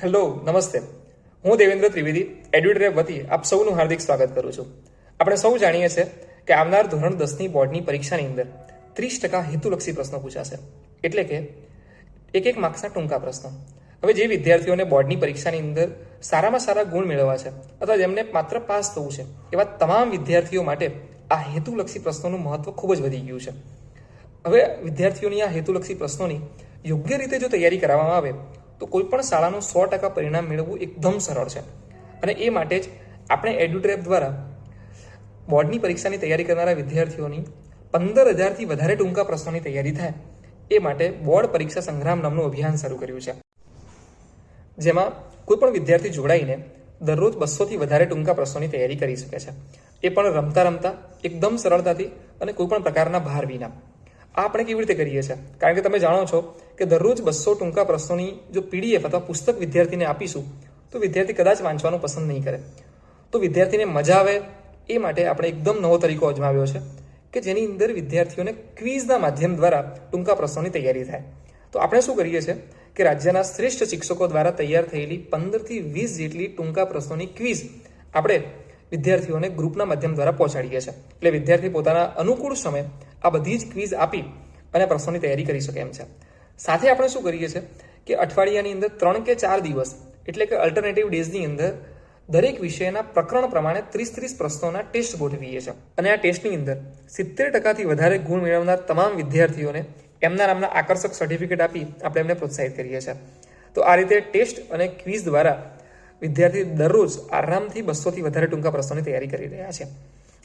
Hello, નમસ્તે. હું દેવેન્દ્ર ત્રિવેદી, એડ્યુટેક વતી આપ સૌનું હાર્દિક સ્વાગત કરું છું. આપણે સૌ જાણીએ છીએ કે આવનાર ધોરણ 10ની બોર્ડની પરીક્ષાની અંદર 30% હેતુલક્ષી પ્રશ્નો પૂછાશે. એટલે કે એક માર્ક્સના ટૂંકા પ્રશ્નો. હવે જે વિદ્યાર્થીઓને બોર્ડની પરીક્ષાની અંદર સારામાં સારા ગુણ મેળવવા છે અથવા જેમને માત્ર પાસ થવું છે એવા તમામ વિદ્યાર્થીઓ માટે આ હેતુલક્ષી પ્રશ્નોનું મહત્વ ખૂબ જ વધી ગયું છે. હવે વિદ્યાર્થીઓની આ હેતુલક્ષી પ્રશ્નોની યોગ્ય રીતે જો તૈયારી કરવામાં આવે તો કોઈ પણ શાળાનું 100% પરિણામ મેળવવું એકદમ સરળ છે. અને એ માટે જ આપણે એડ્યુટ્રેપ દ્વારા બોર્ડની પરીક્ષાની તૈયારી કરનારા વિદ્યાર્થીઓની 15,000થી વધારે ટૂંકા પ્રશ્નોની તૈયારી થાય એ માટે બોર્ડ પરીક્ષા સંગ્રામ નામનું અભિયાન શરૂ કર્યું છે, જેમાં કોઈ પણ વિદ્યાર્થી જોડાઈને દરરોજ 200થી વધારે ટૂંકા પ્રશ્નોની તૈયારી કરી શકે છે. એ પણ રમતા રમતા એકદમ સરળતાથી અને કોઈ પણ પ્રકારના ભાર વિના. આ આપણે કેવી રીતે કરીએ છીએ? કારણ કે તમે જાણો છો કે દરરોજ 200 ટૂંકા પ્રશ્નોની જો પીડીએફ અથવા પુસ્તક વિદ્યાર્થીને આપીશું તો વિદ્યાર્થી કદાચ વાંચવાનું પસંદ નહીં કરે. તો વિદ્યાર્થીને મજા આવે એ માટે આપણે એકદમ નવો તરીકો અજમાવ્યો છે કે જેની અંદર વિદ્યાર્થીઓને ક્વિઝના માધ્યમ દ્વારા ટૂંકા પ્રશ્નોની તૈયારી થાય. તો આપણે શું કરીએ છીએ કે રાજ્યના શ્રેષ્ઠ શિક્ષકો દ્વારા તૈયાર થયેલી 15થી 20 જેટલી ટૂંકા પ્રશ્નોની ક્વિઝ આપણે વિદ્યાર્થીઓને ગ્રુપના માધ્યમ દ્વારા પહોંચાડીએ છીએ. એટલે વિદ્યાર્થી પોતાના અનુકૂળ સમયે આ બધી જ ક્વિઝ આપી અને પ્રશ્નોની તૈયારી કરી શકે એમ છે. સાથે આપણે શું કરીએ છીએ કે અઠવાડિયાની અંદર 3 કે 4 દિવસ એટલે કે અલ્ટરનેટિવ ડેઝની અંદર દરેક વિષયના પ્રકરણ પ્રમાણે 30 પ્રશ્નોના ટેસ્ટ ગોઠવીએ છીએ. અને આ ટેસ્ટની અંદર 70%થી વધારે ગુણ મેળવનાર તમામ વિદ્યાર્થીઓને એમના નામના આકર્ષક સર્ટિફિકેટ આપી આપણે એમને પ્રોત્સાહિત કરીએ છીએ. તો આ રીતે ટેસ્ટ અને ક્વિઝ દ્વારા વિદ્યાર્થી દરરોજ આરામથી 200થી વધારે ટૂંકા પ્રશ્નોની તૈયારી કરી રહ્યા છે.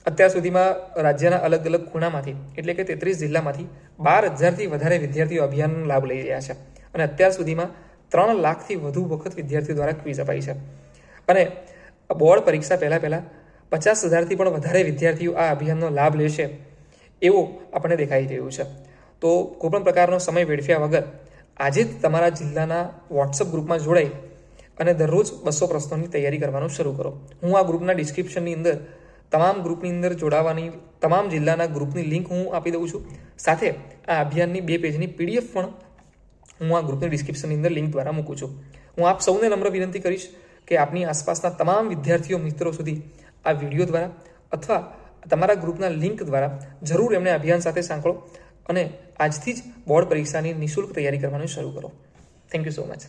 અત્યાર સુધીમાં રાજ્યના અલગ અલગ ખૂણામાંથી એટલે કે 33 જિલ્લામાંથી 12,000થી વધારે વિદ્યાર્થીઓ અભિયાનનો લાભ લઈ રહ્યા છે. અને અત્યાર સુધીમાં 3 લાખથી વધુ વખત વિદ્યાર્થીઓ દ્વારા ક્વિઝ અપાઈ છે. અને બોર્ડ પરીક્ષા પહેલાં 50,000થી પણ વધારે વિદ્યાર્થીઓ આ અભિયાનનો લાભ લેશે એવું આપણને દેખાઈ રહ્યું છે. તો કોઈપણ પ્રકારનો સમય વેડફ્યા વગર આજે જ તમારા જિલ્લાના વોટ્સઅપ ગ્રુપમાં જોડાઈ અને દરરોજ 200 પ્રશ્નોની તૈયારી કરવાનું શરૂ કરો. હું આ ગ્રુપના ડિસ્ક્રિપ્શનની અંદર તમામ ગ્રુપની અંદર જોડાવાની તમામ જિલ્લાના ગ્રુપની લિંક હું આપી દઉં છું. સાથે આ અભિયાનની 2 પેજની પીડીએફ પણ હું આ ગ્રુપની ડિસ્ક્રિપ્શનની અંદર લિંક દ્વારા મૂકું છું. હું આપ સૌને નમ્ર વિનંતી કરીશ કે આપની આસપાસના તમામ વિદ્યાર્થીઓ મિત્રો સુધી આ વિડીયો દ્વારા અથવા તમારા ગ્રુપના લિંક દ્વારા જરૂર એમને અભિયાન સાથે સાંકળો અને આજથી જ બોર્ડ પરીક્ષાની નિઃશુલ્ક તૈયારી કરવાનું શરૂ કરો. Thank you so much.